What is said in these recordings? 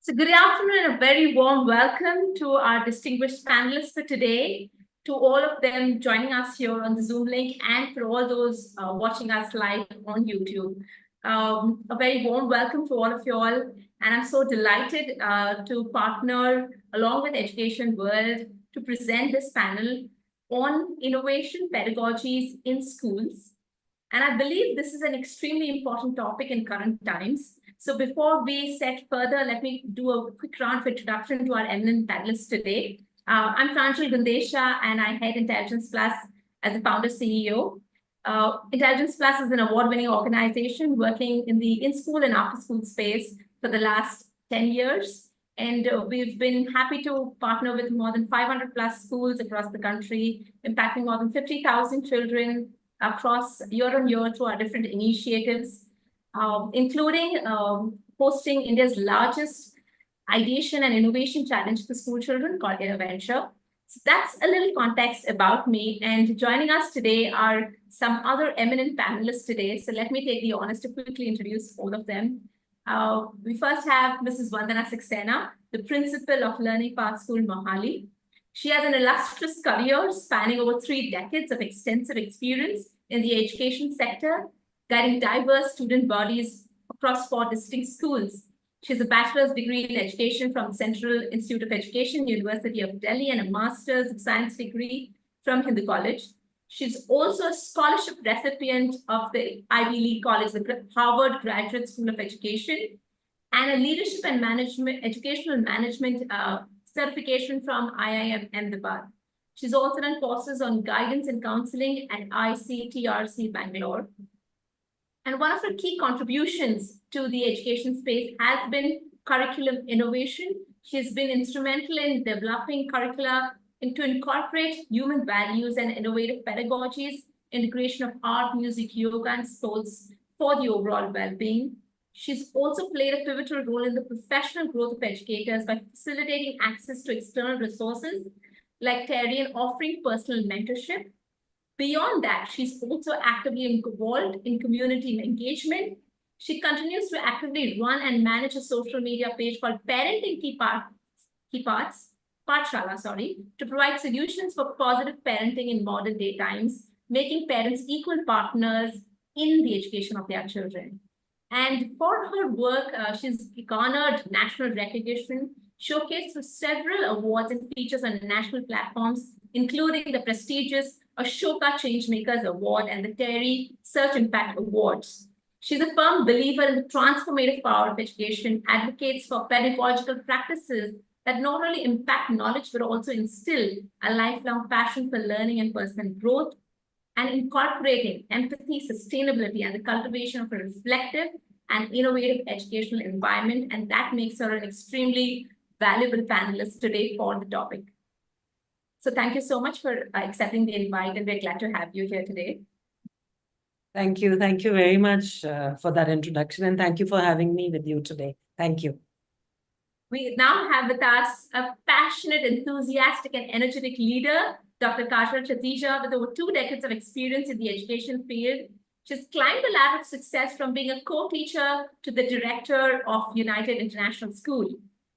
So good afternoon and a very warm welcome to our distinguished panelists for today, to all of them joining us here on the Zoom link and for all those watching us live on YouTube. A very warm welcome to all of you all, and I'm so delighted to partner along with Education World to present this panel on innovation pedagogies in schools. And I believe this is an extremely important topic in current times. So before we set further, let me do a quick round of introduction to our eminent panelists today. I'm Pranjal Gundesha, and I head IntelligencePlus as the founder CEO. IntelligencePlus is an award-winning organization working in the in-school and after-school space for the last 10 years. And we've been happy to partner with more than 500 plus schools across the country, impacting more than 50,000 children across year on year through our different initiatives, including hosting India's largest ideation and innovation challenge for school children called Innoventure. So that's a little context about me. And joining us today are some other eminent panelists today. So let me take the honors to quickly introduce all of them. We first have Mrs. Vandana Saxena, the principal of Learning Path School, Mohali. She has an illustrious career spanning over 3 decades of extensive experience in the education sector, guiding diverse student bodies across 4 distinct schools. She has a bachelor's degree in education from Central Institute of Education, University of Delhi, and a master's of science degree from Hindu College. She's also a scholarship recipient of the Ivy League College, the Harvard Graduate School of Education, and a leadership and management, educational management certification from IIM Ahmedabad. She's also done courses on guidance and counseling at ICTRC Bangalore. And one of her key contributions to the education space has been curriculum innovation. She's been instrumental in developing curricula to incorporate human values and innovative pedagogies, integration of art, music, yoga, and sports for the overall well-being. She's also played a pivotal role in the professional growth of educators by facilitating access to external resources like Terry and offering personal mentorship. Beyond that, she's also actively involved in community engagement. She continues to actively run and manage a social media page called Parenting Key Parts, Pathshala, to provide solutions for positive parenting in modern day times, making parents equal partners in the education of their children. And for her work, she's garnered national recognition, showcased through several awards and features on national platforms, including the prestigious Ashoka Changemakers Award and the Terry Search Impact Awards. She's a firm believer in the transformative power of education, advocates for pedagogical practices that not only impact knowledge, but also instill a lifelong passion for learning and personal growth, and incorporating empathy, sustainability, and the cultivation of a reflective and innovative educational environment. And that makes her an extremely valuable panelist today for the topic. So thank you so much for accepting the invite, and we're glad to have you here today. Thank you. Thank you very much for that introduction, and thank you for having me with you today. Thank you. We now have with us a passionate, enthusiastic, and energetic leader, Dr. Kajal, Chhatija, with over 2 decades of experience in the education field. She's climbed the ladder of success from being a co-teacher to the director of United International School.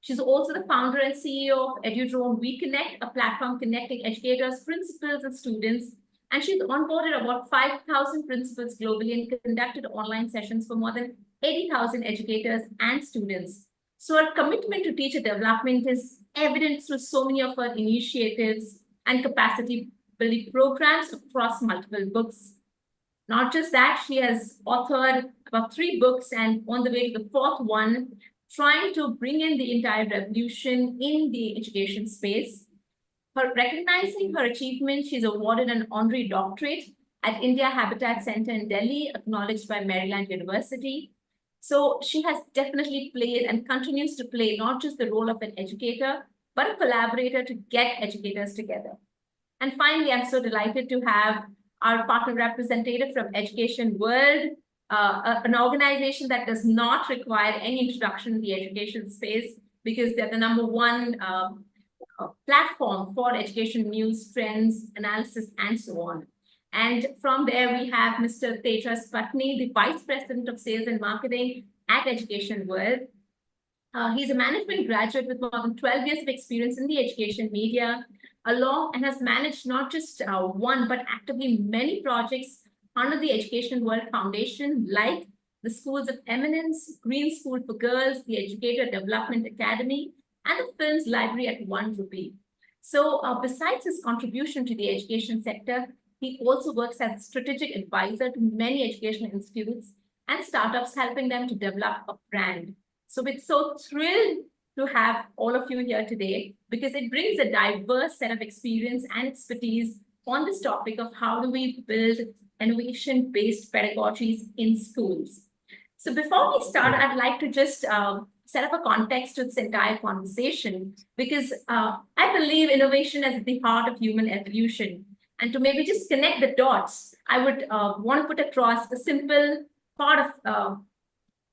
She's also the founder and CEO of EducationWorld We Connect, a platform connecting educators, principals, and students. And she's onboarded about 5,000 principals globally and conducted online sessions for more than 80,000 educators and students. So her commitment to teacher development is evident through so many of her initiatives and capacity building programs across multiple books. Not just that, she has authored about 3 books and on the way to the 4th one, trying to bring in the entire revolution in the education space. For recognizing her achievement, she's awarded an honorary doctorate at India Habitat Center in Delhi, acknowledged by Maryland University. So she has definitely played and continues to play not just the role of an educator, but a collaborator to get educators together. And finally, I'm so delighted to have our partner representative from Education World, an organization that does not require any introduction in the education space because they're the #1 platform for education news, trends, analysis, and so on. And from there, we have Mr. Tejas, Patni, the Vice President of Sales and Marketing at Education World. He's a management graduate with more than 12 years of experience in the education media, along and has managed not just one, but actively many projects under the EducationWorld Foundation, like the Schools of Eminence, Green School for Girls, the Educator Development Academy, and the Films Library at 1 rupee. So besides his contribution to the education sector, he also works as a strategic advisor to many educational institutes and startups, helping them to develop a brand. So we're so thrilled to have all of you here today because it brings a diverse set of experience and expertise on this topic of how do we build innovation-based pedagogies in schools. So before we start, I'd like to just set up a context to this entire conversation because I believe innovation is at the heart of human evolution. And to maybe just connect the dots, I would want to put across a simple part of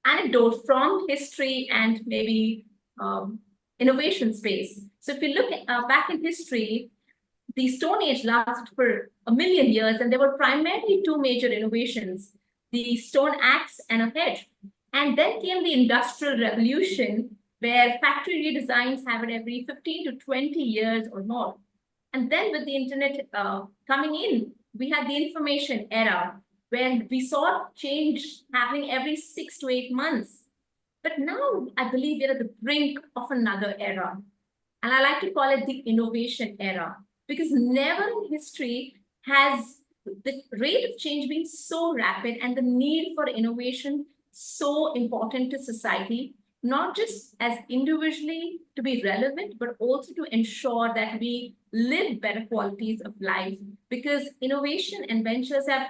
anecdote from history and maybe innovation space. So if you look back in history, the Stone Age lasted for 1,000,000 years, and there were primarily two major innovations, the stone axe and a hedge. And then came the Industrial Revolution, where factory redesigns happened every 15 to 20 years or more. And then with the internet coming in, we had the information era, where we saw change happening every 6 to 8 months. But now I believe we're at the brink of another era. And I like to call it the innovation era, because never in history has the rate of change been so rapid and the need for innovation so important to society, not just as individually to be relevant, but also to ensure that we live better qualities of life, because innovation and ventures have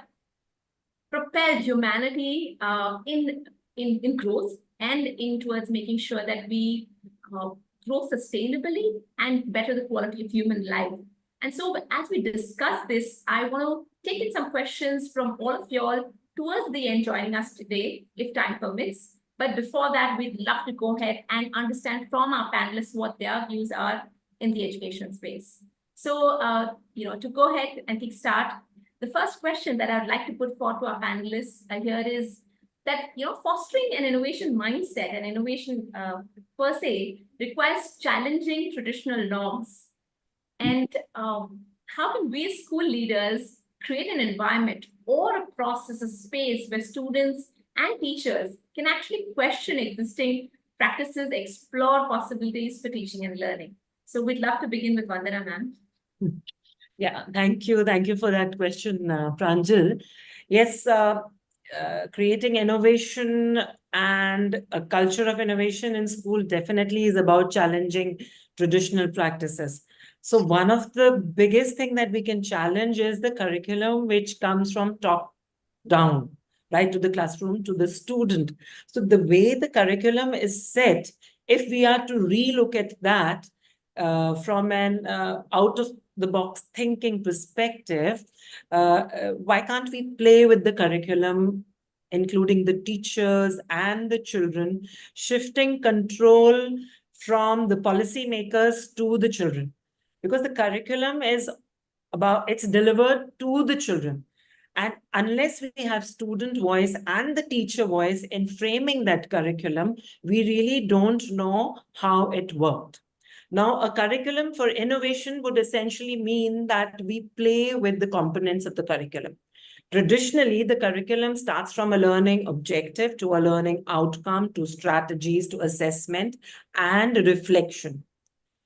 propelled humanity in growth and in towards making sure that we grow sustainably and better the quality of human life. And so as we discuss this, I want to take in some questions from all of y'all towards the end joining us today, if time permits. But before that, we'd love to go ahead and understand from our panelists what their views are in the education space. So, to go ahead and kickstart, the first question that I'd like to put forward to our panelists here is that, fostering an innovation mindset and innovation per se requires challenging traditional norms. And how can we as school leaders create an environment or a process, a space where students and teachers can actually question existing practices, explore possibilities for teaching and learning? So we'd love to begin with Vandana, ma'am. Yeah, thank you. Thank you for that question, Pranjal. Yes, creating innovation and a culture of innovation in school definitely is about challenging traditional practices. So one of the biggest thing that we can challenge is the curriculum, which comes from top down, right, to the classroom, to the student. So the way the curriculum is set, if we are to relook at that from an out of the box thinking perspective, why can't we play with the curriculum, including the teachers and the children, shifting control from the policymakers to the children? Because the curriculum is it's delivered to the children. And unless we have student voice and the teacher voice in framing that curriculum, we really don't know how it worked. Now, a curriculum for innovation would essentially mean that we play with the components of the curriculum. Traditionally, the curriculum starts from a learning objective to a learning outcome, to strategies, to assessment and reflection.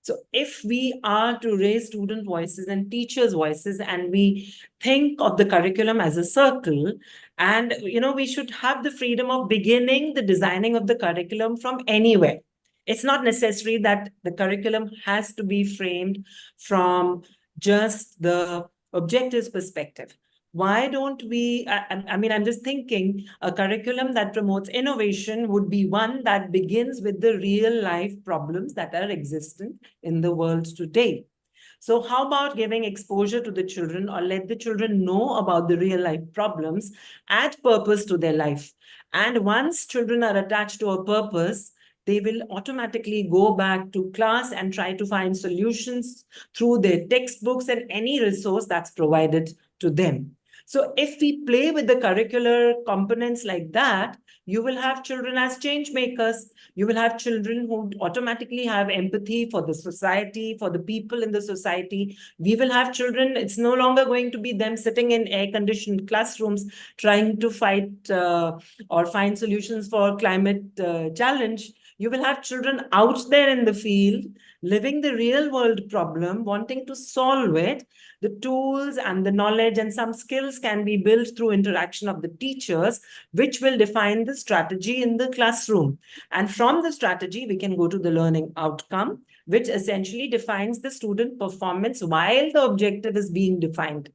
So if we are to raise student voices and teachers' voices, and we think of the curriculum as a circle, and we should have the freedom of beginning the designing of the curriculum from anywhere. It's not necessary that the curriculum has to be framed from just the objectives perspective. Why don't we, I'm just thinking a curriculum that promotes innovation would be one that begins with the real life problems that are existent in the world today. So how about giving exposure to the children, or let the children know about the real life problems, add purpose to their life. And once children are attached to a purpose, they will automatically go back to class and try to find solutions through their textbooks and any resource that's provided to them. So if we play with the curricular components like that, you will have children as change makers. You will have children who automatically have empathy for the society, for the people in the society. We will have children, it's no longer going to be them sitting in air-conditioned classrooms trying to fight or find solutions for climate challenge. You will have children out there in the field, living the real world problem, wanting to solve it. The tools and the knowledge and some skills can be built through interaction of the teachers, which will define the strategy in the classroom. And from the strategy, we can go to the learning outcome, which essentially defines the student performance while the objective is being defined.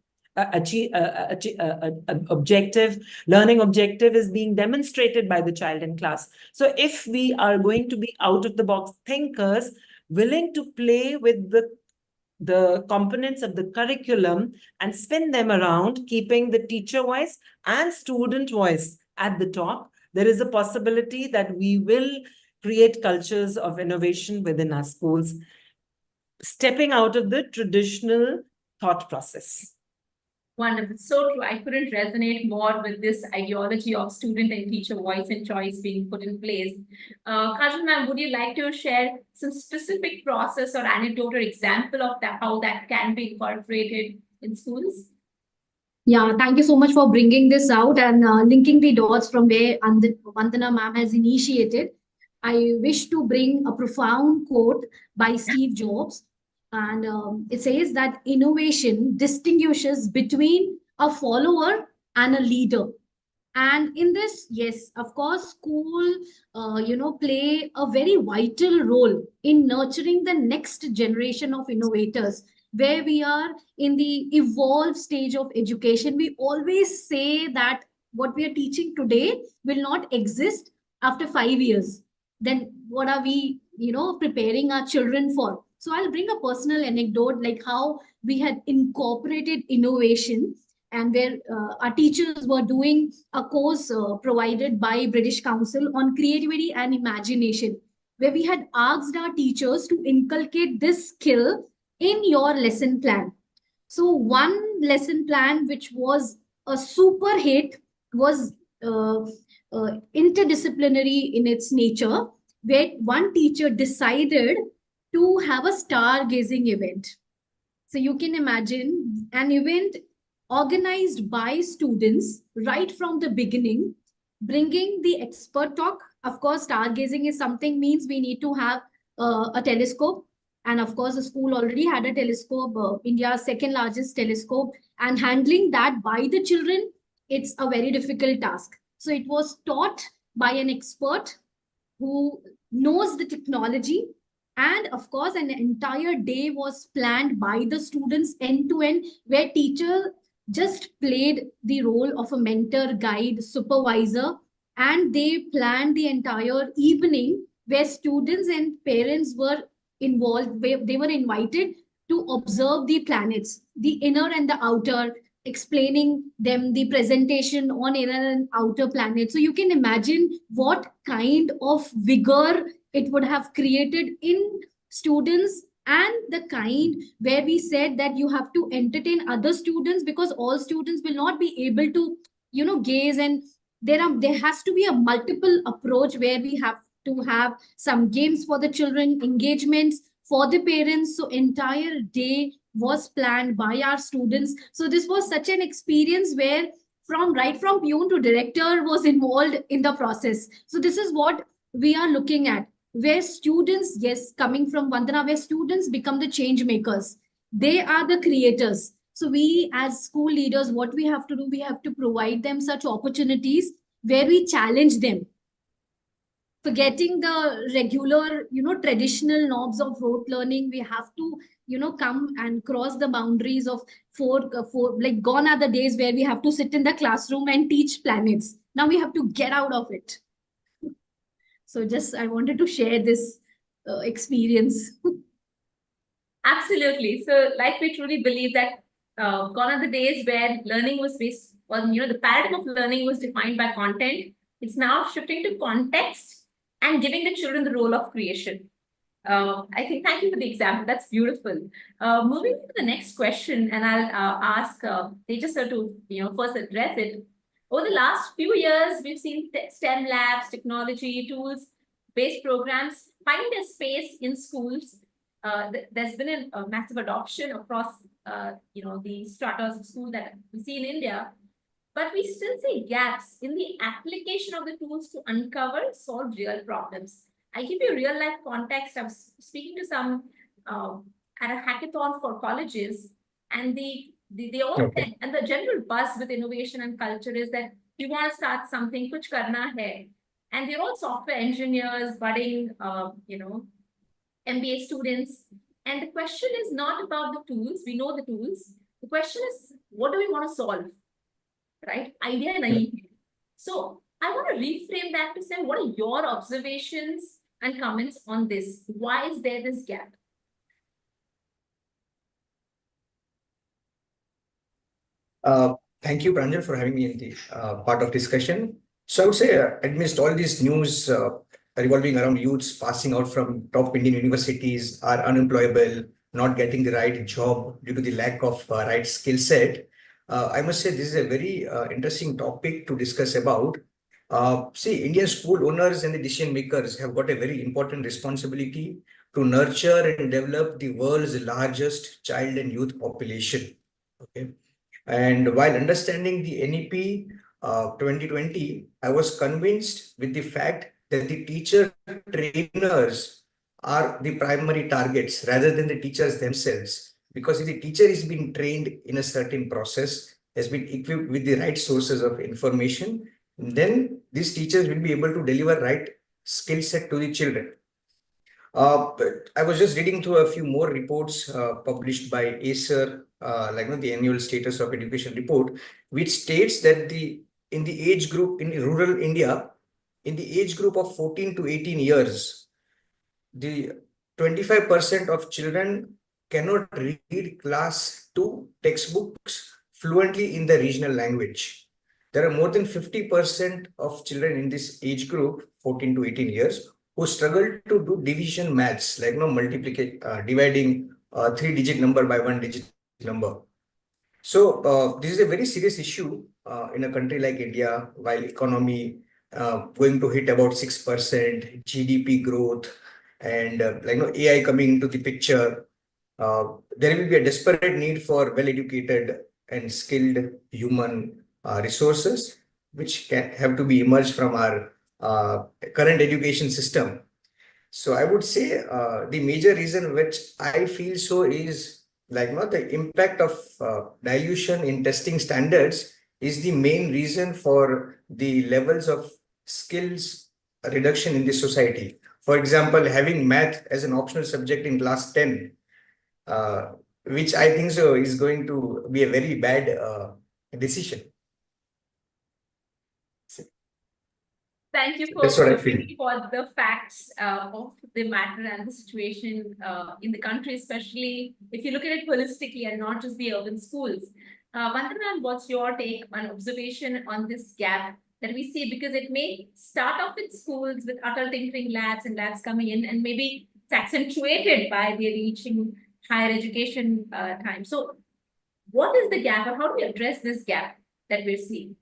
Learning objective is being demonstrated by the child in class. So if we are going to be out of the box thinkers, willing to play with the components of the curriculum and spin them around, keeping the teacher voice and student voice at the top, there is a possibility that we will create cultures of innovation within our schools, stepping out of the traditional thought process. Wonderful. So true. I couldn't resonate more with this ideology of student and teacher voice and choice being put in place. Kajal ma'am, would you like to share some specific process or anecdote or example of that, how that can be incorporated in schools? Yeah, thank you so much for bringing this out and linking the dots from where Vandana ma'am has initiated. I wish to bring a profound quote by Steve Jobs. And it says that innovation distinguishes between a follower and a leader. And in this, yes, of course, school, play a very vital role in nurturing the next generation of innovators. Where we are in the evolved stage of education, we always say that what we are teaching today will not exist after 5 years. Then what are we, preparing our children for? So I'll bring a personal anecdote like how we had incorporated innovation and where our teachers were doing a course provided by British Council on creativity and imagination, where we had asked our teachers to inculcate this skill in your lesson plan. So one lesson plan which was a super hit was interdisciplinary in its nature, where one teacher decided to have a stargazing event. So you can imagine an event organized by students right from the beginning, bringing the expert talk. Of course, stargazing is something means we need to have a telescope. And of course, the school already had a telescope, India's second largest telescope, and handling that by the children, it's a very difficult task. So it was taught by an expert who knows the technology. And of course, an entire day was planned by the students end to end, where teacher just played the role of a mentor, guide, supervisor, and they planned the entire evening where students and parents were involved. They were invited to observe the planets, the inner and the outer, explaining them the presentation on inner and outer planets. So you can imagine what kind of vigor it would have created in students, and the kind where we said that you have to entertain other students because all students will not be able to gaze, and there has to be a multiple approach where we have to have some games for the children, engagements for the parents. So entire day was planned by our students. So this was such an experience where right from peon to director was involved in the process. So this is what we are looking at, where students, yes, coming from Vandana, where students become the change makers. They are the creators. So we as school leaders, what we have to do, we have to provide them such opportunities where we challenge them. Forgetting the regular, traditional knobs of rote learning, we have to, come and cross the boundaries of four, like gone are the days where we have to sit in the classroom and teach planets. Now we have to get out of it. So just I wanted to share this experience. Absolutely. So like we truly believe that gone are the days where learning was based on, the paradigm of learning was defined by content. It's now shifting to context and giving the children the role of creation. I think thank you for the example. That's beautiful. Moving to the next question, and I'll ask Tejas sir to first address it. Over the last few years, we've seen STEM labs, technology, tools-based programs finding their space in schools. There's been a massive adoption across the stratas of school that we see in India, but we still see gaps in the application of the tools to uncover and solve real problems. I give you a real life context. I was speaking to some at a hackathon for colleges, and they all said, and the general buzz with innovation and culture is that you want to start something, kuch karna hai. And they're all software engineers, budding, MBA students. And the question is not about the tools. We know the tools. The question is, what do we want to solve? Right? Idea nahi hai. So I want to reframe that to say, what are your observations and comments on this? Why is there this gap? Thank you, Pranjal, for having me in the part of discussion. So I would say, amidst all these news revolving around youths passing out from top Indian universities, are unemployable, not getting the right job due to the lack of right skill set, I must say this is a very interesting topic to discuss about. See, Indian school owners and the decision makers have got a very important responsibility to nurture and develop the world's largest child and youth population. Okay. And while understanding the NEP 2020, I was convinced with the fact that the teacher trainers are the primary targets rather than the teachers themselves. Because if the teacher is being trained in a certain process, has been equipped with the right sources of information, then these teachers will be able to deliver right skill set to the children. I was just reading through a few more reports published by Acer, the annual status of education report, which states that in the age group in rural India, in the age group of 14 to 18 years, the 25% of children cannot read class 2 textbooks fluently in the regional language. There are more than 50% of children in this age group, 14 to 18 years, who struggle to do division maths, like multiplication, dividing a 3-digit number by 1-digit number. So this is a very serious issue in a country like India, while economy going to hit about 6%, GDP growth, and AI coming into the picture. There will be a desperate need for well-educated and skilled human resources, which can have to be emerged from our current education system. So I would say the major reason which I feel so is the impact of dilution in testing standards is the main reason for the levels of skills reduction in the society. For example, having math as an optional subject in class 10, which I think so is going to be a very bad decision. Thank you for the facts of the matter and the situation in the country, especially if you look at it holistically and not just the urban schools. Vandana, what's your take on observation on this gap that we see? Because it may start off in schools with utter tinkering labs and labs coming in, and maybe it's accentuated by the reaching higher education time. So what is the gap, or how do we address this gap that we're seeing?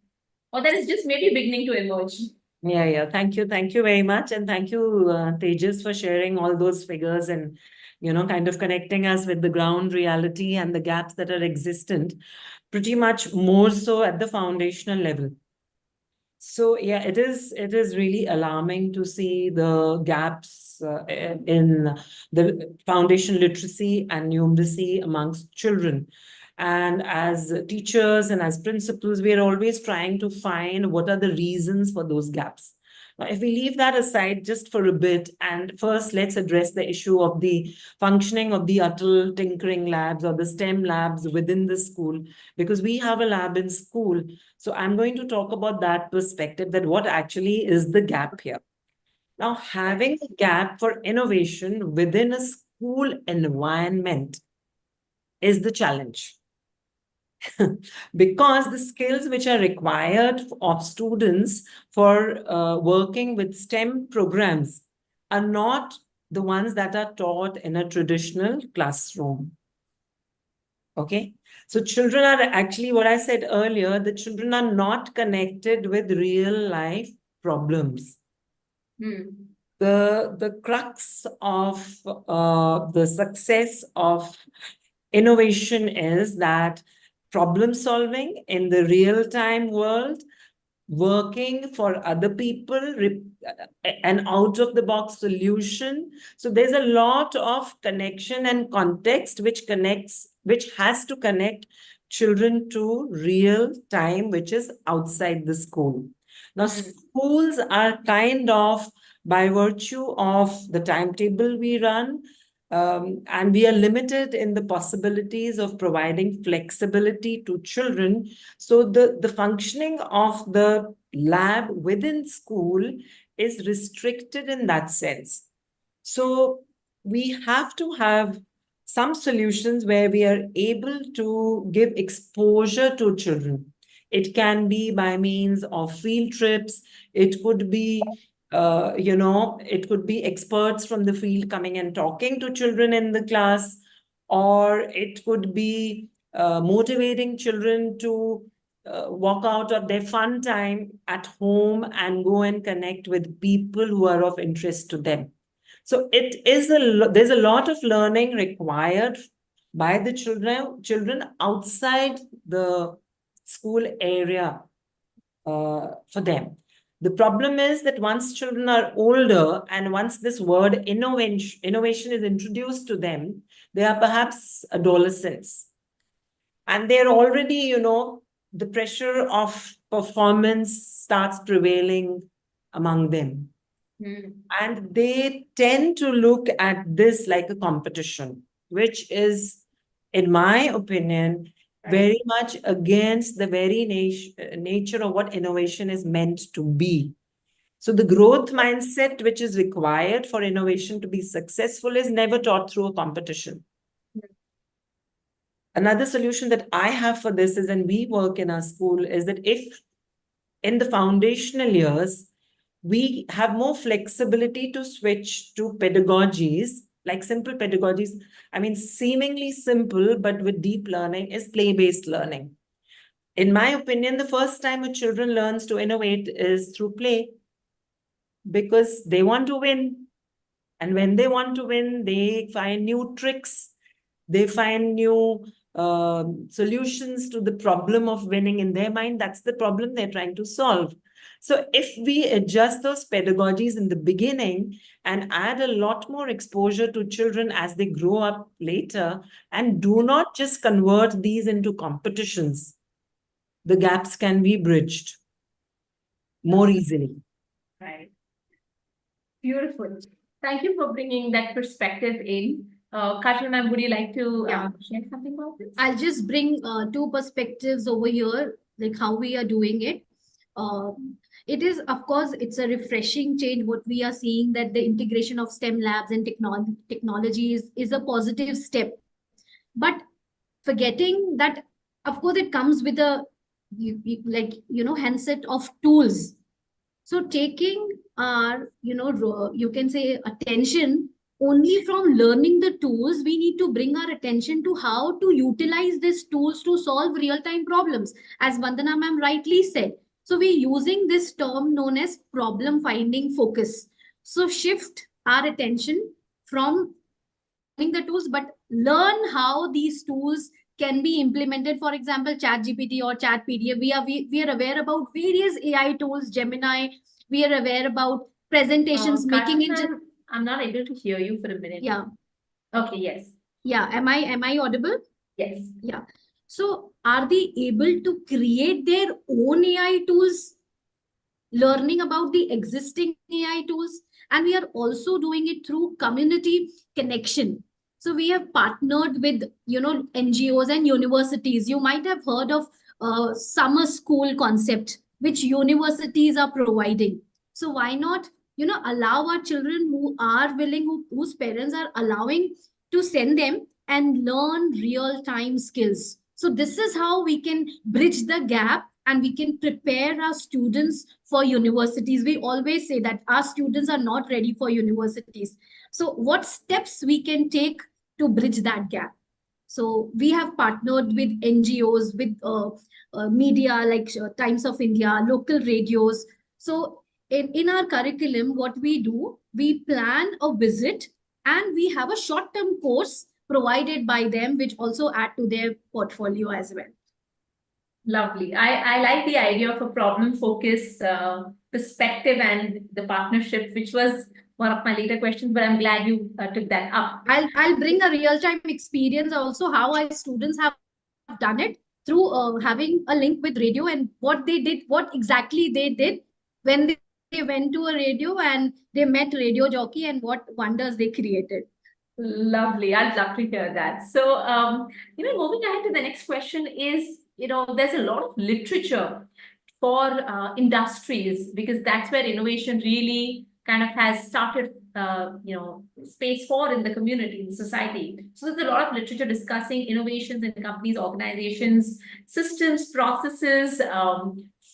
Or that is just maybe beginning to emerge? Yeah. Thank you very much. And thank you, Tejas, for sharing all those figures and, kind of connecting us with the ground reality and the gaps that are existent, pretty much more so at the foundational level. So, yeah, it is really alarming to see the gaps in the foundation literacy and numeracy amongst children. And as teachers and as principals, we are always trying to find what are the reasons for those gaps. Now, if we leave that aside just for a bit, and first let's address the issue of the functioning of the Atal tinkering labs or the STEM labs within the school, because we have a lab in school. So I'm going to talk about that perspective, that what actually is the gap here. Now, having a gap for innovation within a school environment is the challenge. Because the skills which are required of students for working with STEM programs are not the ones that are taught in a traditional classroom. Okay, so children are actually, what I said earlier, the children are not connected with real life problems. The crux of the success of innovation is that problem solving in the real-time world, working for other people, an out-of-the-box solution. So there's a lot of connection and context which has to connect children to real time, which is outside the school. Now, schools are kind of, by virtue of the timetable we run, and we are limited in the possibilities of providing flexibility to children. So the functioning of the lab within school is restricted in that sense. So we have to have some solutions where we are able to give exposure to children. It can be by means of field trips. It could be it could be experts from the field coming and talking to children in the class, or it could be motivating children to walk out of their fun time at home and go and connect with people who are of interest to them. So there's a lot of learning required by the children outside the school area for them. The problem is that once children are older and once this word innovation is introduced to them, they are perhaps adolescents. And they're already, the pressure of performance starts prevailing among them. And they tend to look at this like a competition, which is, in my opinion, very much against the very nature of what innovation is meant to be. So the growth mindset which is required for innovation to be successful is never taught through a competition. Another solution that I have for this is, and we work in our school, is that if in the foundational years, we have more flexibility to switch to pedagogies, like simple pedagogies. I mean, seemingly simple, but with deep learning is play-based learning. In my opinion, the first time a children learns to innovate is through play, because they want to win. And when they want to win, they find new tricks. They find new solutions to the problem of winning in their mind. That's the problem they're trying to solve. So if we adjust those pedagogies in the beginning and add a lot more exposure to children as they grow up later, and do not just convert these into competitions, the gaps can be bridged more easily. Right. Beautiful. Thank you for bringing that perspective in. Kajal ma'am, would you like to share something about this? I'll just bring two perspectives over here, like how we are doing it. It is, of course, it's a refreshing change. What we are seeing, that the integration of STEM labs and technology is a positive step. But forgetting that, of course, it comes with a handset of tools. So taking our, you can say attention only from learning the tools, we need to bring our attention to how to utilize these tools to solve real-time problems, as Vandana ma'am rightly said. So we're using this term known as problem finding focus. So shift our attention from learning the tools, but learn how these tools can be implemented. For example, ChatGPT or ChatPDF. We are aware about various AI tools, Gemini. We are aware about presentations, making it. I'm not able to hear you for a minute. Yeah. Okay. Yes. Yeah. Am I audible? Yes. Yeah. So are they able to create their own AI tools, learning about the existing AI tools? And we are also doing it through community connection. So we have partnered with, NGOs and universities. You might have heard of summer school concept, which universities are providing. So why not, allow our children who are willing, whose parents are allowing, to send them and learn real-time skills. So this is how we can bridge the gap and we can prepare our students for universities. We always say that our students are not ready for universities. So what steps we can take to bridge that gap? So we have partnered with NGOs, with media like Times of India, local radios. So in our curriculum, what we do, we plan a visit and we have a short-term course provided by them, which also add to their portfolio as well. Lovely. I like the idea of a problem focus perspective and the partnership, which was one of my later questions, but I'm glad you took that up. I'll bring a real-time experience also, how our students have done it through having a link with radio, and what they did, what exactly they did when they went to a radio and they met radio jockey, and what wonders they created. Lovely. I'd love to hear that. So, moving ahead to the next question is, there's a lot of literature for industries, because that's where innovation really kind of has started, space for in the community, in society. So there's a lot of literature discussing innovations in companies, organizations, systems, processes,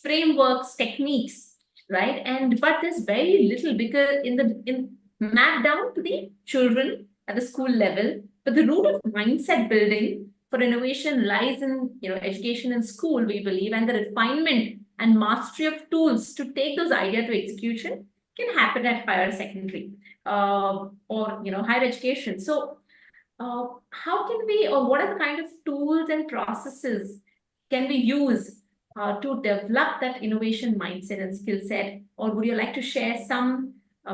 frameworks, techniques, right? But there's very little because in mapped down to the children at the school level. But the root of mindset building for innovation lies in education and school, we believe, and the refinement and mastery of tools to take those ideas to execution can happen at higher secondary or higher education. So how can we, or what are the kind of tools and processes can we use to develop that innovation mindset and skill set? Or would you like to share some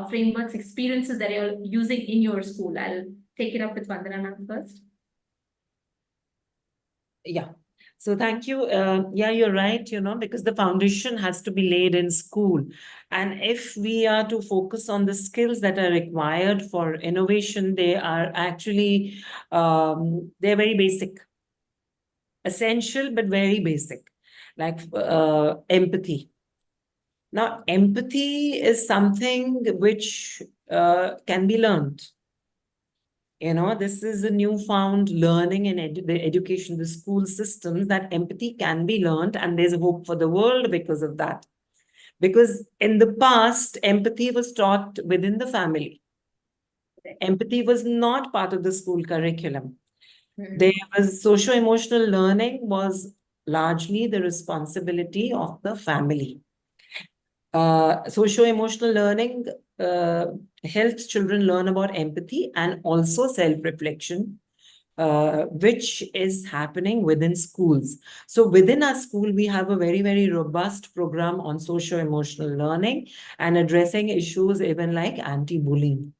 frameworks, experiences that you're using in your school? I'll take it up with Vandana first. Yeah. So thank you. Yeah, you're right, because the foundation has to be laid in school. And if we are to focus on the skills that are required for innovation, they are actually, they're very basic, essential, but very basic, like empathy. Now, empathy is something which can be learned. This is a newfound learning in the education, the school systems, that empathy can be learned, and there's hope for the world because of that. Because in the past, empathy was taught within the family. Empathy was not part of the school curriculum. There was socio-emotional learning was largely the responsibility of the family. Socio-emotional learning helps children learn about empathy and also self-reflection, which is happening within schools. So within our school, we have a very, very robust program on socio-emotional learning and addressing issues even like anti-bullying.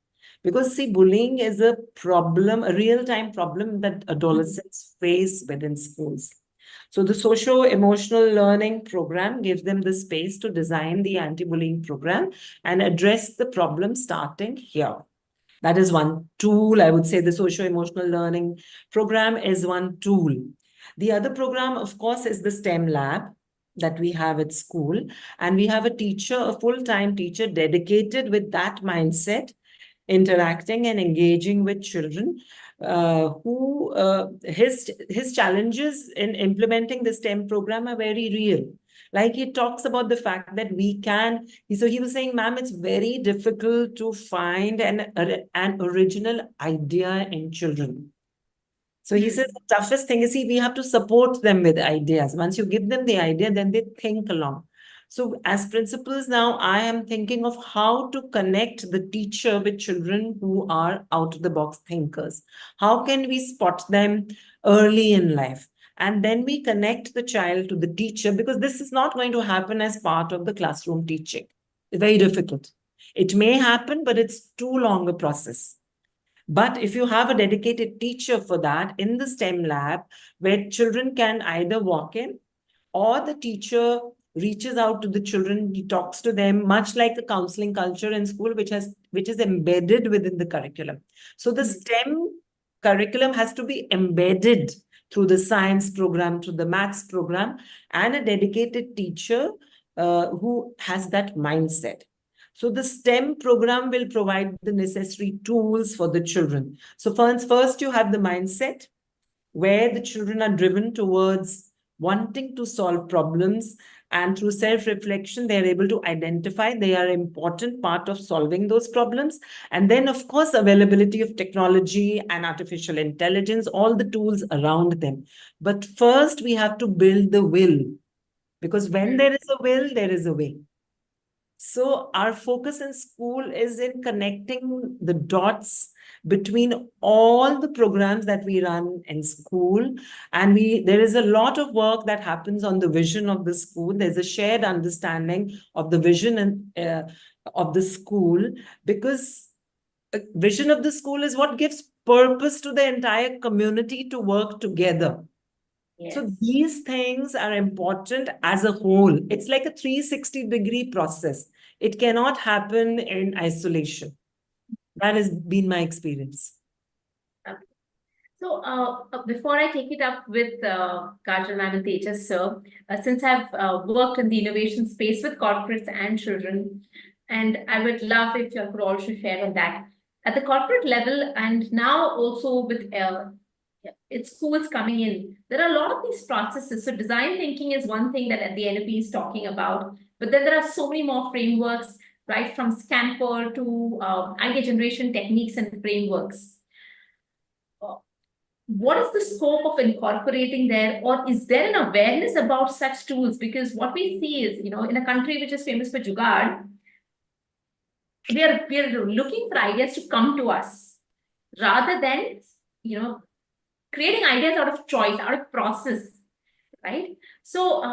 Because see, bullying is a problem, a real-time problem that adolescents face within schools. So the socio-emotional learning program gives them the space to design the anti-bullying program and address the problem starting here. That is one tool. I would say the socio-emotional learning program is one tool. The other program, of course, is the STEM lab that we have at school. And we have a teacher, a full-time teacher dedicated with that mindset, interacting and engaging with children who his challenges in implementing the STEM program are very real. Like he talks about the fact that we can, so he was saying, ma'am, it's very difficult to find an original idea in children. So he says the toughest thing is, we have to support them with ideas. Once you give them the idea, then they think along. So as principals now, I am thinking of how to connect the teacher with children who are out-of-the-box thinkers. How can we spot them early in life? And then we connect the child to the teacher, because this is not going to happen as part of the classroom teaching. It's very difficult. It may happen, but it's too long a process. But if you have a dedicated teacher for that in the STEM lab, where children can either walk in, or the teacher reaches out to the children, he talks to them, much like the counseling culture in school, which is embedded within the curriculum. So the STEM curriculum has to be embedded through the science program, through the maths program, and a dedicated teacher who has that mindset. So the STEM program will provide the necessary tools for the children. So first you have the mindset, where the children are driven towards wanting to solve problems, and through self-reflection, they are able to identify they are an important part of solving those problems. And then, of course, availability of technology and artificial intelligence, all the tools around them. But first, we have to build the will, because when there is a will, there is a way. So our focus in school is in connecting the dots between all the programs that we run in school. And there is a lot of work that happens on the vision of the school. There's a shared understanding of the vision and of the school, because vision of the school is what gives purpose to the entire community to work together. Yes. So these things are important as a whole. It's like a 360-degree process. It cannot happen in isolation. That has been my experience. So before I take it up with Kajal ma'am and Tejas sir, since I've worked in the innovation space with corporates and children, and I would love if you could also share on that. At the corporate level, and now also with its schools coming in, there are a lot of these processes. So design thinking is one thing that the NLP is talking about, but then there are so many more frameworks, right, from Scamper to idea generation techniques and frameworks. What is the scope of incorporating there, or is there an awareness about such tools? Because what we see is, in a country which is famous for jugaad, we are looking for ideas to come to us rather than, creating ideas out of choice, out of process, right? So,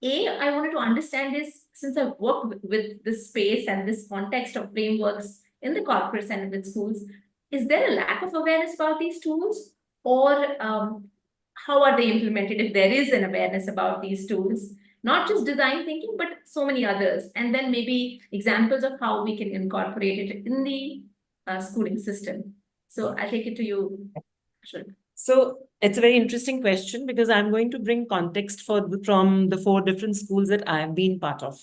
I wanted to understand this, since I've worked with this space and this context of frameworks in the corporates and with schools, is there a lack of awareness about these tools? Or how are they implemented if there is an awareness about these tools? Not just design thinking, but so many others. And then maybe examples of how we can incorporate it in the schooling system. So I'll take it to you. Sure. So it's a very interesting question, because I'm going to bring context from the 4 different schools that I have been part of.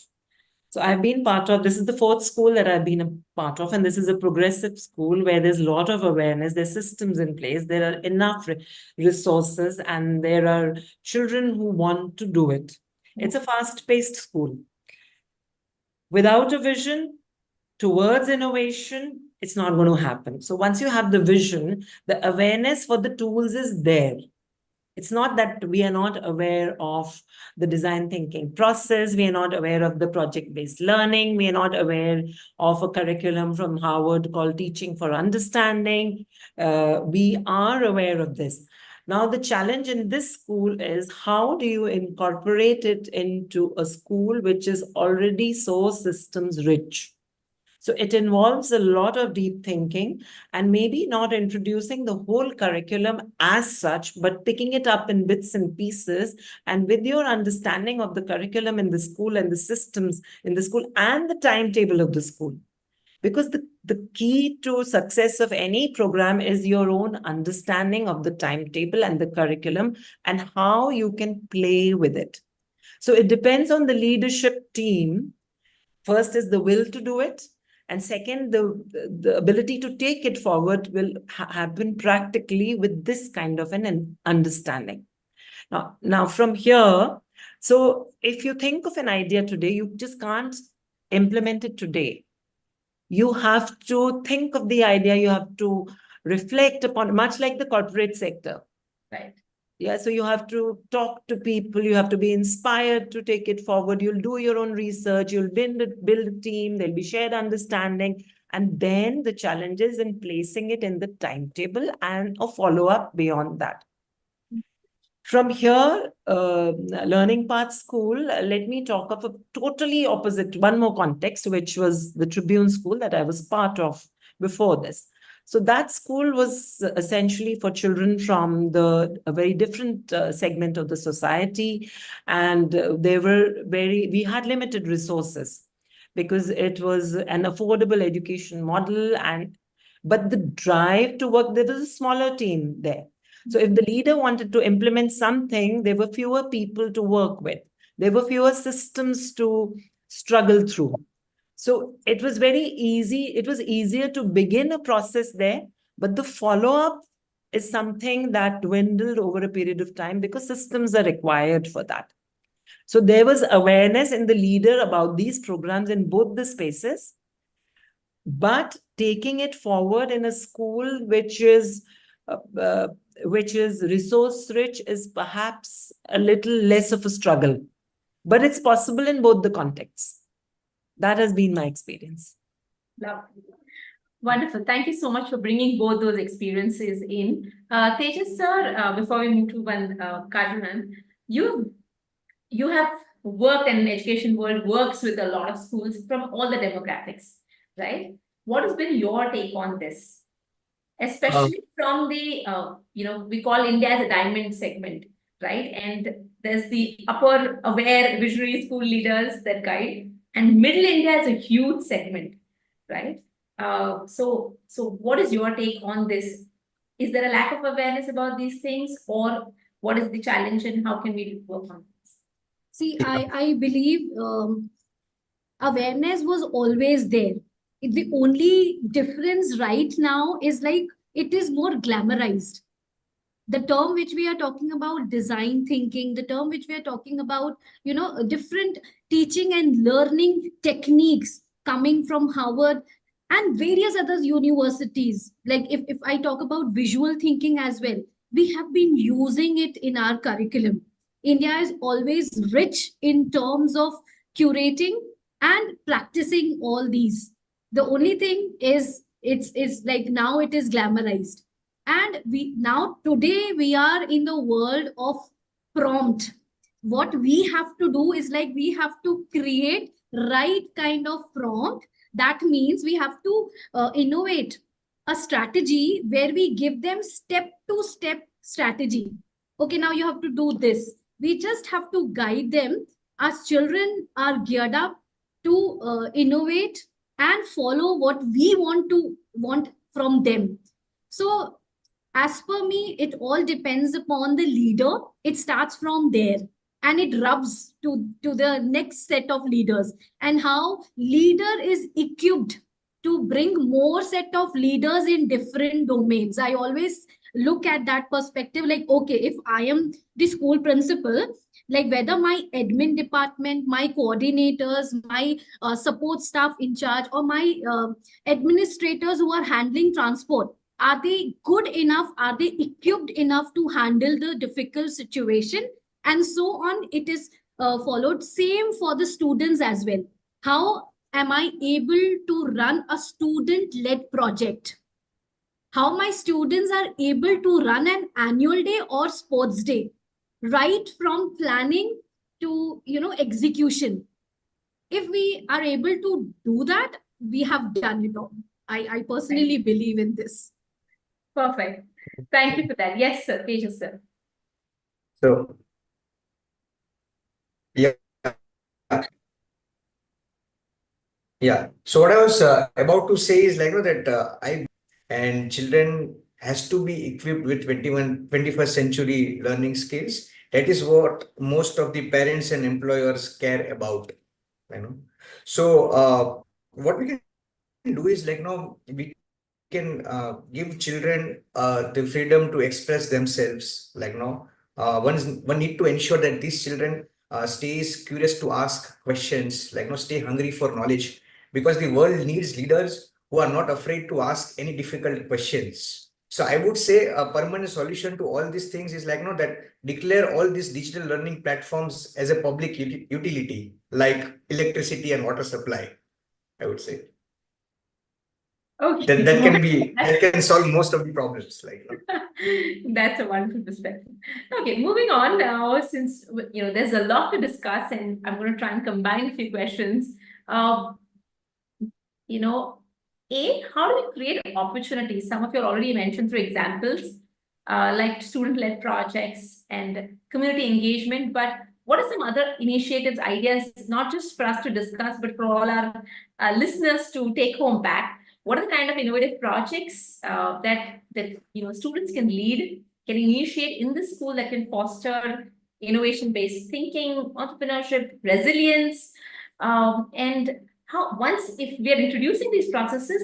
So I've been this is the 4th school that I've been a part of, and this is a progressive school where there's a lot of awareness, there's systems in place, there are enough resources, and there are children who want to do it. It's a fast-paced school. Without a vision towards innovation, it's not going to happen. So once you have the vision, the awareness for the tools is there. It's not that we are not aware of the design thinking process. We are not aware of the project-based learning. We are not aware of a curriculum from Harvard called Teaching for Understanding. We are aware of this. Now, the challenge in this school is, how do you incorporate it into a school which is already so systems rich? So it involves a lot of deep thinking, and maybe not introducing the whole curriculum as such, but picking it up in bits and pieces. And with your understanding of the curriculum in the school and the systems in the school and the timetable of the school. Because the key to success of any program is your own understanding of the timetable and the curriculum and how you can play with it. So it depends on the leadership team. First is the will to do it. And second, the ability to take it forward will happen practically with this kind of an understanding. Now from here, so if you think of an idea today, you just can't implement it today. You have to think of the idea, you have to reflect upon, much like the corporate sector. Right. Yeah, so you have to talk to people, you have to be inspired to take it forward. You'll do your own research, you'll build a team, there'll be shared understanding. And then the challenge is in placing it in the timetable and a follow-up beyond that. From here, Learning Path School, let me talk of a totally opposite, one more context, which was the Tribune School that I was part of before this. So that school was essentially for children from a very different segment of the society. And we had limited resources because it was an affordable education model. But the drive to work, there was a smaller team there. So if the leader wanted to implement something, there were fewer people to work with. There were fewer systems to struggle through. So it was very easy. It was easier to begin a process there, but the follow-up is something that dwindled over a period of time because systems are required for that. So there was awareness in the leader about these programs in both the spaces, but taking it forward in a school which is resource rich is perhaps a little less of a struggle, but it's possible in both the contexts. That has been my experience. Lovely. Wonderful. Thank you so much for bringing both those experiences in. Tejas sir, before we move to Kajal, you have worked, and EducationWorld works with a lot of schools from all the demographics, right? What has been your take on this? Especially from the, we call India as a diamond segment, right? And there's the upper aware visionary school leaders that guide, and middle India is a huge segment, right? So what is your take on this? Is there a lack of awareness about these things, or what is the challenge, and how can we work on this? See, I believe awareness was always there. The only difference right now is like it is more glamorized. The term which we are talking about, design thinking, the term which we are talking about, different teaching and learning techniques coming from Harvard and various other universities. Like if I talk about visual thinking as well, we have been using it in our curriculum. India is always rich in terms of curating and practicing all these. The only thing is it's like now it is glamorized. And today we are in the world of prompt. What we have to do is like we have to create right kind of prompt. That means we have to innovate a strategy where we give them step-to-step strategy. Okay, now you have to do this. We just have to guide them. As children are geared up to innovate and follow what we want from them. So as per me, it all depends upon the leader. It starts from there and it rubs to the next set of leaders, and how leader is equipped to bring more set of leaders in different domains. I always look at that perspective, like, okay, if I am the school principal, like whether my admin department, my coordinators, my support staff in charge, or my administrators who are handling transport, are they good enough? Are they equipped enough to handle the difficult situation? And so on. It is followed. Same for the students as well. How am I able to run a student-led project? How my students are able to run an annual day or sports day, right from planning to execution. If we are able to do that, we have done it all. I personally believe in this. Perfect. Thank you for that. Yes, sir. Tejas, sir. So, yeah. Yeah. So what I was about to say is like, that and children has to be equipped with 21st century learning skills. That is what most of the parents and employers care about. So what we can do is like, we can give children the freedom to express themselves. Like, one need to ensure that these children stays curious to ask questions, like, stay hungry for knowledge, because the world needs leaders who are not afraid to ask any difficult questions. So I would say a permanent solution to all these things is like, that declare all these digital learning platforms as a public utility, like electricity and water supply, I would say. Okay. That can solve most of the problems. That's a wonderful perspective. Okay, moving on now, since there's a lot to discuss, and I'm going to try and combine a few questions. How do we create opportunities? Some of you already mentioned through examples, like student-led projects and community engagement, but what are some other initiatives, ideas, not just for us to discuss, but for all our listeners to take home back? What are the kind of innovative projects that students can lead, can initiate in the school that can foster innovation-based thinking, entrepreneurship, resilience, and if we are introducing these processes,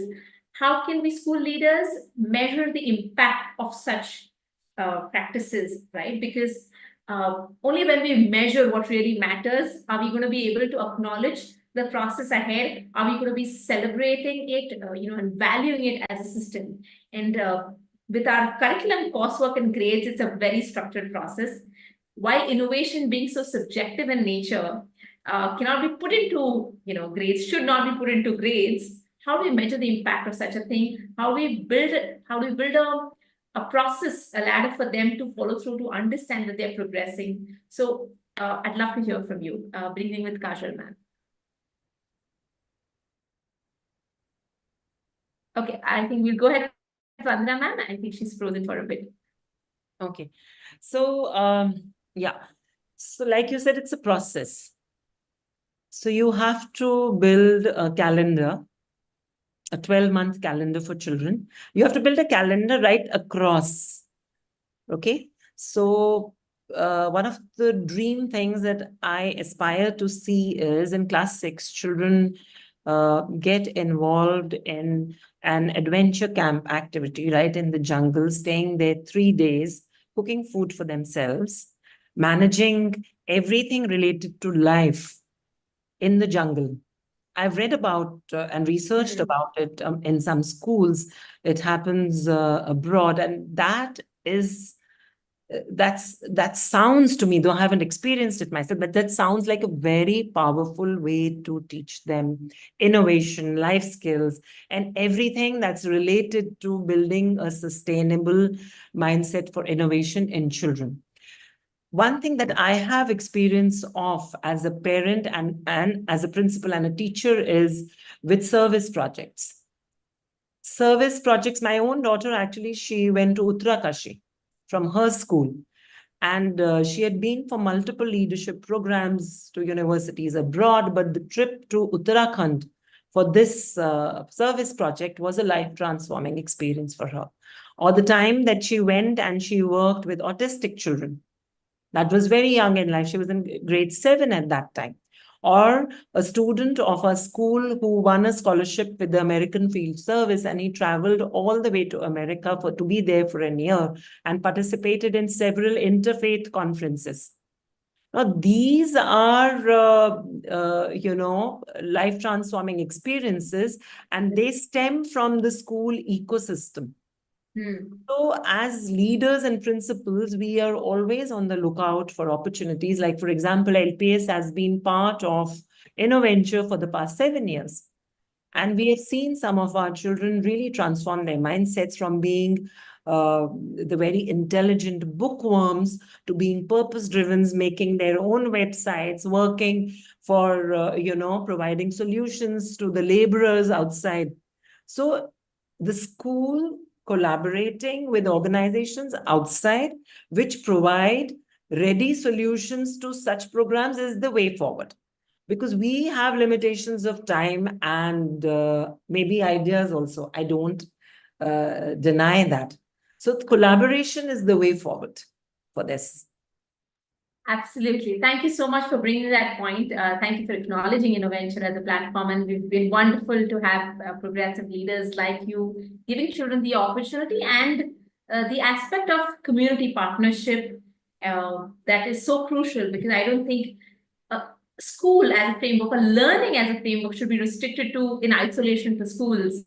how can we school leaders measure the impact of such practices, right? Because only when we measure what really matters are we going to be able to acknowledge the process ahead. Are we going to be celebrating it, and valuing it as a system? And with our curriculum, coursework, and grades, it's a very structured process. While innovation being so subjective in nature, cannot be put into grades, should not be put into grades. How do we measure the impact of such a thing? How do we build a process, a ladder for them to follow through, to understand that they're progressing? So I'd love to hear from you, beginning with Kajal, ma'am. Okay, I think we'll go ahead with Vandana, ma'am. I think she's frozen for a bit. Okay. So, yeah. So like you said, it's a process. So you have to build a calendar, a 12-month calendar for children. You have to build a calendar right across. Okay. So one of the dream things that I aspire to see is in class 6, children get involved in an adventure camp activity, right, in the jungle, staying there 3 days, cooking food for themselves, managing everything related to life in the jungle. I've read about and researched about it in some schools. It happens abroad, and that sounds to me, though I haven't experienced it myself, but that sounds like a very powerful way to teach them innovation, life skills, and everything that's related to building a sustainable mindset for innovation in children. One thing that I have experience of as a parent and as a principal and a teacher is with service projects. Service projects, my own daughter, actually, she went to Uttarakhand from her school. And she had been for multiple leadership programs to universities abroad, but the trip to Uttarakhand for this service project was a life-transforming experience for her. Or the time that she went and she worked with autistic children. That was very young in life. She was in grade 7 at that time. Or a student of a school who won a scholarship with the American Field Service, and he traveled all the way to America to be there for a year and participated in several interfaith conferences. Now, these are, life-transforming experiences, and they stem from the school ecosystem. So as leaders and principals, we are always on the lookout for opportunities. Like, for example, LPS has been part of Innoventure for the past 7 years. And we have seen some of our children really transform their mindsets from being the very intelligent bookworms to being purpose-driven, making their own websites, working for, providing solutions to the laborers outside. So the school collaborating with organizations outside which provide ready solutions to such programs is the way forward, because we have limitations of time and maybe ideas also. I don't deny that. So collaboration is the way forward for this. Absolutely. Thank you so much for bringing that point. Thank you for acknowledging Innoventure as a platform. And we've been wonderful to have progressive leaders like you, giving children the opportunity and the aspect of community partnership that is so crucial, because I don't think school as a framework or learning as a framework should be restricted to in isolation to schools.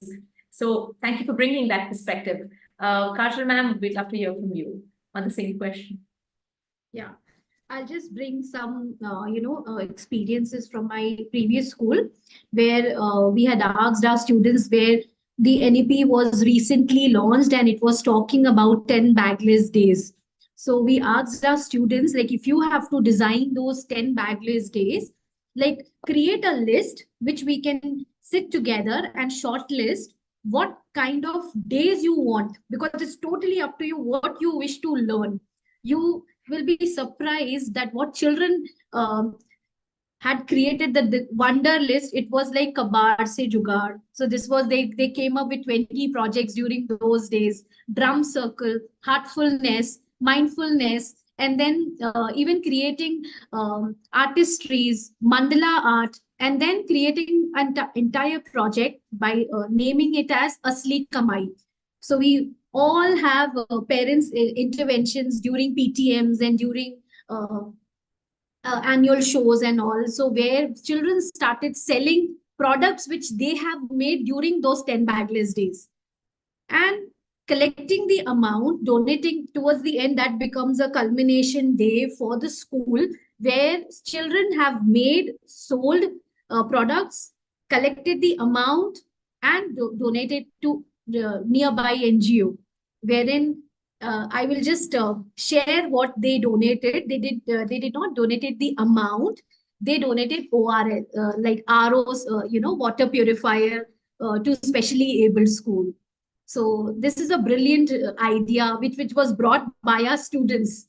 So thank you for bringing that perspective. Kajal ma'am, we'd love to hear from you on the same question. Yeah. I'll just bring some, experiences from my previous school, where we had asked our students, where the NEP was recently launched and it was talking about 10 bagless days. So we asked our students, like, if you have to design those 10 bagless days, like, create a list which we can sit together and shortlist what kind of days you want, because it's totally up to you what you wish to learn. You will be surprised that what children had created, the wonder list. It was like kabar se jugaad. So this was, they came up with 20 projects during those days: drum circle, heartfulness, mindfulness, and then even creating artistries, mandala art, and then creating an entire project by naming it as Asli Kamai. So we all have parents interventions during PTMs and during annual shows and all. So where children started selling products which they have made during those 10 bagless days, and collecting the amount, donating towards the end, that becomes a culmination day for the school where children have made, sold products, collected the amount, and donated to nearby NGO, wherein I will just share what they donated. They did not donated the amount. They donated ORS, like ROs, water purifier to specially abled school. So this is a brilliant idea which was brought by our students.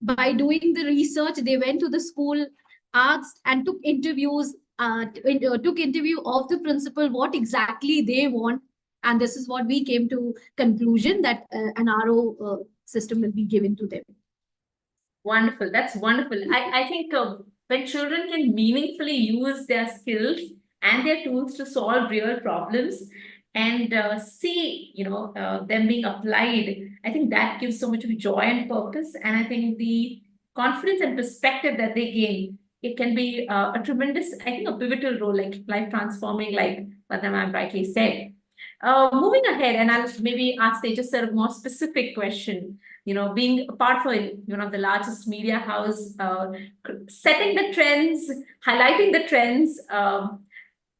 By doing the research, they went to the school, asked and took interviews, took interview of the principal what exactly they want, and this is what we came to conclusion that an RO system will be given to them. Wonderful. That's wonderful. I think when children can meaningfully use their skills and their tools to solve real problems and see, them being applied, I think that gives so much of joy and purpose. And I think the confidence and perspective that they gain, it can be a tremendous, I think, a pivotal role, like life transforming, like Vandana rightly said. Moving ahead, and I'll maybe ask Tejas sir a more specific question. Being a part of the largest media house, setting the trends, highlighting the trends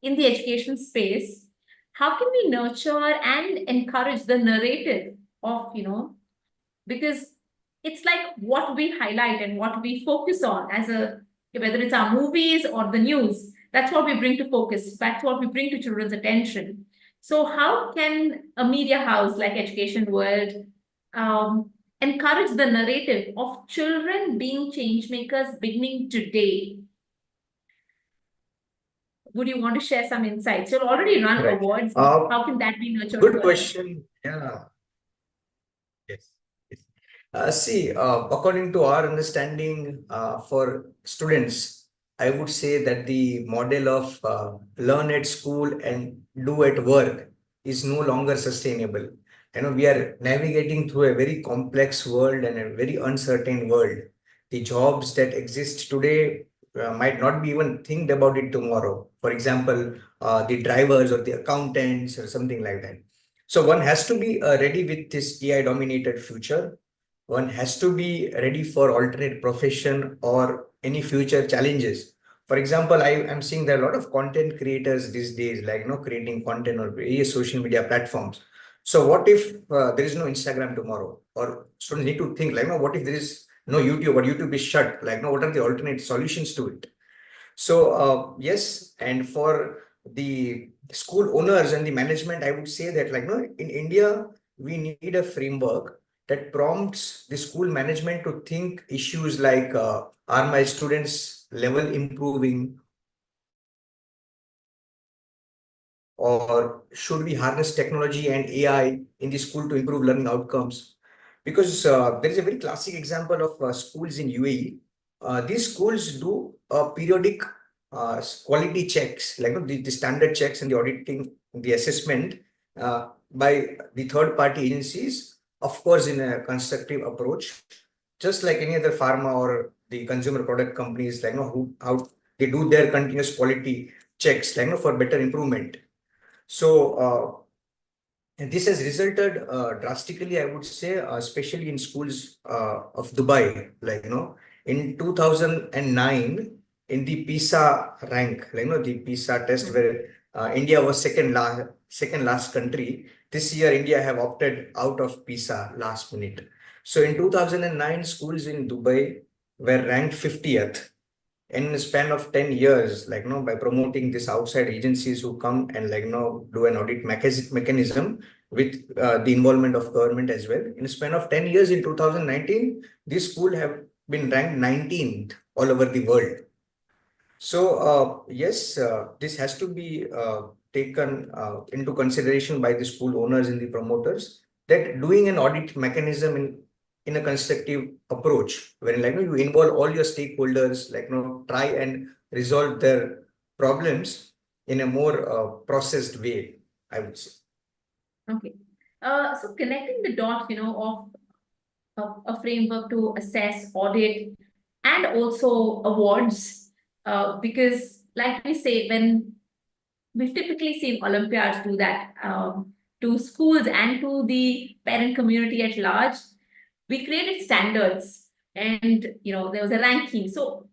in the education space, how can we nurture and encourage the narrative of, because it's like what we highlight and what we focus on whether it's our movies or the news, that's what we bring to focus, that's what we bring to children's attention. So how can a media house like EducationWorld encourage the narrative of children being change makers beginning today? Would you want to share some insights? You've already run Right. awards. How can that be nurtured? Good question. Yeah. Yes. See, according to our understanding, for students, I would say that the model of learn at school and do at work is no longer sustainable. We are navigating through a very complex world and a very uncertain world. The jobs that exist today might not be even think about it tomorrow. For example, the drivers or the accountants or something like that. So one has to be ready with this AI dominated future. One has to be ready for alternate profession or any future challenges. For example, I am seeing there are a lot of content creators these days, like creating content on various social media platforms. So what if there is no Instagram tomorrow? Or students need to think like, what if there is no YouTube or YouTube is shut? Like, what are the alternate solutions to it? So yes, and for the school owners and the management, I would say that in India, we need a framework that prompts the school management to think issues like, are my students' level improving? Or should we harness technology and AI in the school to improve learning outcomes? Because there is a very classic example of schools in UAE. These schools do periodic quality checks, like the standard checks and the auditing, the assessment by the third-party agencies, of course, in a constructive approach, just like any other pharma or the consumer product companies, how they do their continuous quality checks, for better improvement. So and this has resulted drastically, I would say, especially in schools of Dubai. In 2009, in the PISA rank, the PISA test, where India was second last country. This year, India have opted out of PISA last minute. So in 2009, schools in Dubai were ranked 50th. In a span of 10 years, by promoting these outside agencies who come and do an audit mechanism with the involvement of government as well. In a span of 10 years, in 2019, this school have been ranked 19th all over the world. So yes, this has to be taken into consideration by the school owners and the promoters, that doing an audit mechanism in a constructive approach, when like you involve all your stakeholders, like try and resolve their problems in a more processed way, I would say. Okay. So connecting the dots, of a framework to assess, audit, and also awards, because like we say, when we've typically seen Olympiads do that, to schools and to the parent community at large, we created standards and, there was a ranking. So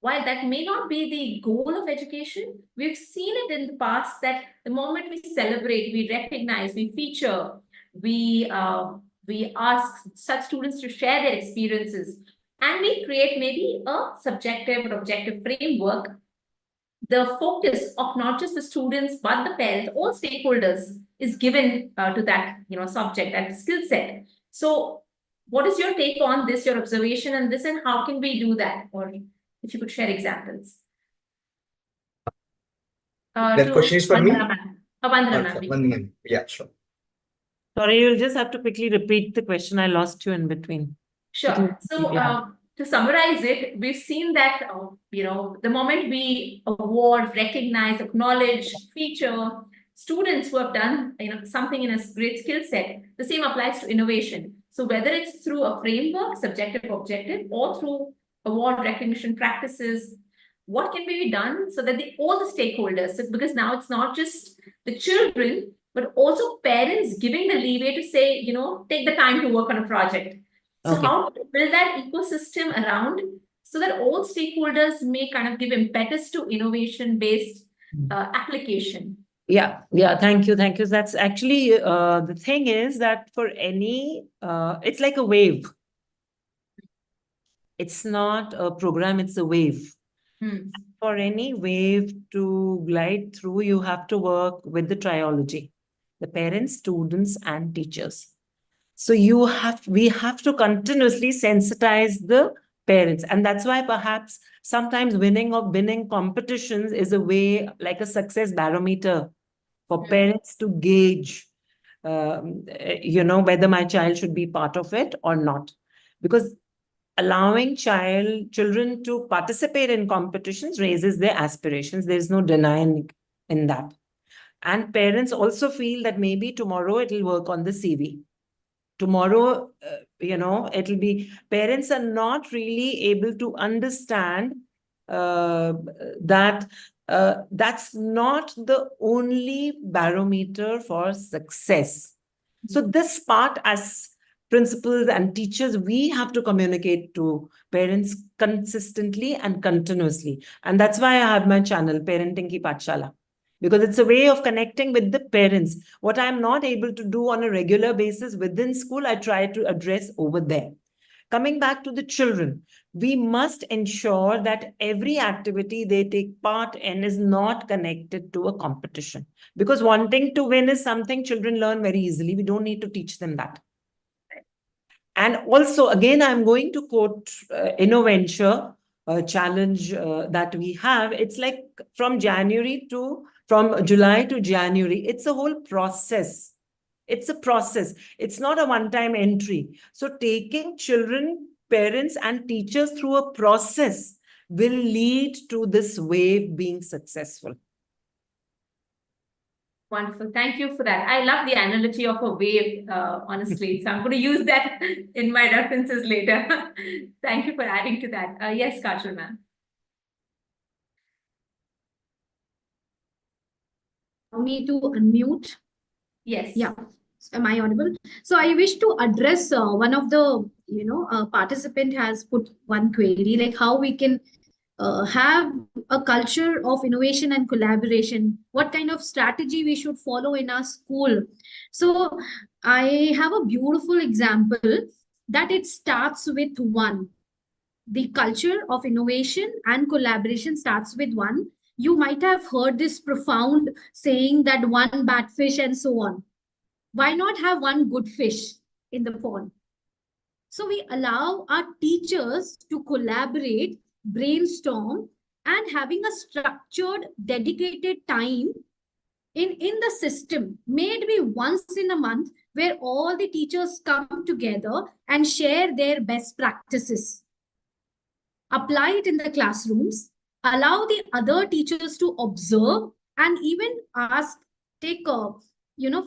while that may not be the goal of education, we've seen it in the past that the moment we celebrate, we recognize, we feature, we ask such students to share their experiences, and we create maybe a subjective or objective framework, the focus of not just the students but the parents, all stakeholders, is given to that subject, that skill set. So what is your take on this, your observation on this, and how can we do that? Or if you could share examples. That question is for me? Vandana ma'am. Vandana. Yeah, sure. Sorry, you'll just have to quickly repeat the question. I lost you in between. Sure. So to summarize it, we've seen that, the moment we award, recognize, acknowledge, feature students who have done something in a great skill set, the same applies to innovation. So whether it's through a framework, subjective, objective, or through award recognition practices, what can be done so that all the stakeholders, because now it's not just the children, but also parents giving the leeway to say, take the time to work on a project. So how to build that ecosystem around so that all stakeholders may kind of give impetus to innovation-based application? Yeah, thank you. That's actually the thing is that for any, it's like a wave. It's not a program, it's a wave. For any wave to glide through, you have to work with the triology, the parents, students, and teachers. So we have to continuously sensitize the parents. And that's why perhaps sometimes winning competitions is a way, like a success barometer for parents to gauge, whether my child should be part of it or not. Because allowing children to participate in competitions raises their aspirations. There is no denying in that. And parents also feel that maybe tomorrow it will work on the CV. Tomorrow, it'll be, parents are not really able to understand that that's not the only barometer for success. So this part, as principals and teachers, we have to communicate to parents consistently and continuously. And that's why I have my channel, Parenting Ki Pathshala, because it's a way of connecting with the parents. What I'm not able to do on a regular basis within school, I try to address over there. Coming back to the children, we must ensure that every activity they take part in is not connected to a competition. Because wanting to win is something children learn very easily. We don't need to teach them that. And also, again, I'm going to quote Innoventure challenge that we have. It's like from July to January. It's a whole process. It's a process. It's not a one-time entry. So taking children, parents, and teachers through a process will lead to this wave being successful. Wonderful. Thank you for that. I love the analogy of a wave, honestly. So I'm going to use that in my references later. Thank you for adding to that. Yes, Kajal ma'am. Allow me to unmute. Yes. Yeah. Am I audible? So I wish to address one of the, participant has put one query, like how we can have a culture of innovation and collaboration, what kind of strategy we should follow in our school. So I have a beautiful example that it starts with one. The culture of innovation and collaboration starts with one. You might have heard this profound saying that one bad fish and so on. Why not have one good fish in the pond? So we allow our teachers to collaborate, brainstorm, and having a structured, dedicated time in the system, may it be once in a month, where all the teachers come together and share their best practices, apply it in the classrooms, allow the other teachers to observe, and even take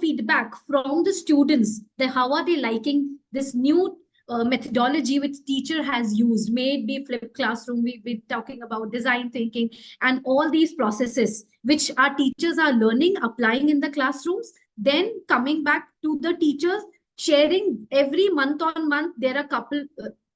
feedback from the students, that how are they liking this new methodology which teacher has used. May it be flipped classroom, we've been talking about design thinking and all these processes which our teachers are learning, applying in the classrooms, then coming back to the teachers, sharing every month on month. There are a couple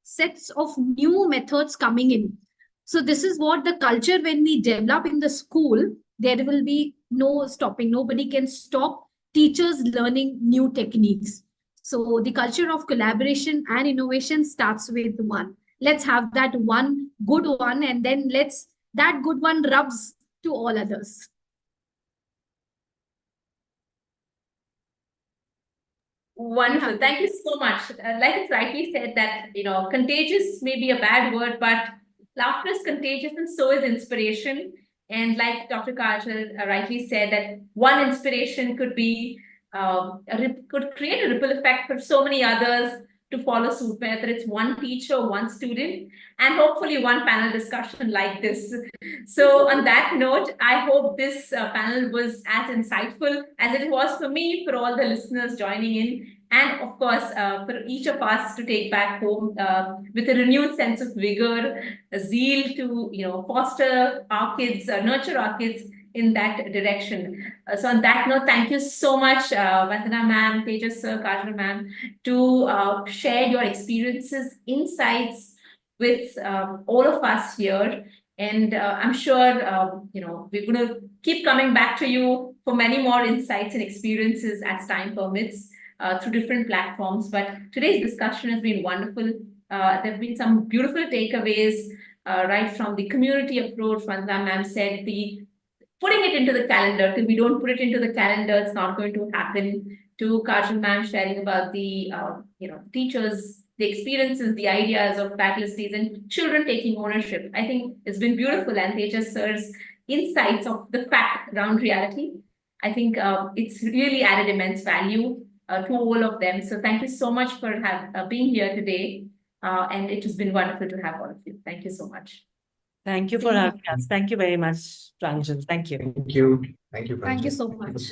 sets of new methods coming in. So this is what the culture, when we develop in the school, there will be no stopping. Nobody can stop teachers learning new techniques. So the culture of collaboration and innovation starts with one. Let's have that one good one, and then that good one rubs to all others. Wonderful. Thank you so much. Like it's rightly said that, contagious may be a bad word, but laughter is contagious and so is inspiration. And like Dr. Kajal rightly said, that one inspiration could be, could create a ripple effect for so many others to follow suit, whether it's one teacher, one student, and hopefully one panel discussion like this. So on that note, I hope this panel was as insightful as it was for me, for all the listeners joining in, and of course, for each of us to take back home with a renewed sense of vigor, a zeal to, foster our kids, nurture our kids in that direction. So on that note, thank you so much, Vandana ma'am, Tejas sir, Kajal ma'am, to share your experiences, insights with all of us here. And I'm sure, we're going to keep coming back to you for many more insights and experiences as time permits through different platforms. But today's discussion has been wonderful. There have been some beautiful takeaways, right from the community approach. Vandana ma'am said putting it into the calendar. Till we don't put it into the calendar, it's not going to happen. To Kajal ma'am sharing about the teachers, the experiences, the ideas of faculties and children taking ownership. I think it's been beautiful. And Tejas sir's insights of the fact around reality, I think it's really added immense value to all of them. So thank you so much for being here today. And it has been wonderful to have all of you. Thank you so much. Thank you for having us. Thank you very much, Pranjal. Thank you. Thank you. Thank you, Pranjal. Thank you so much.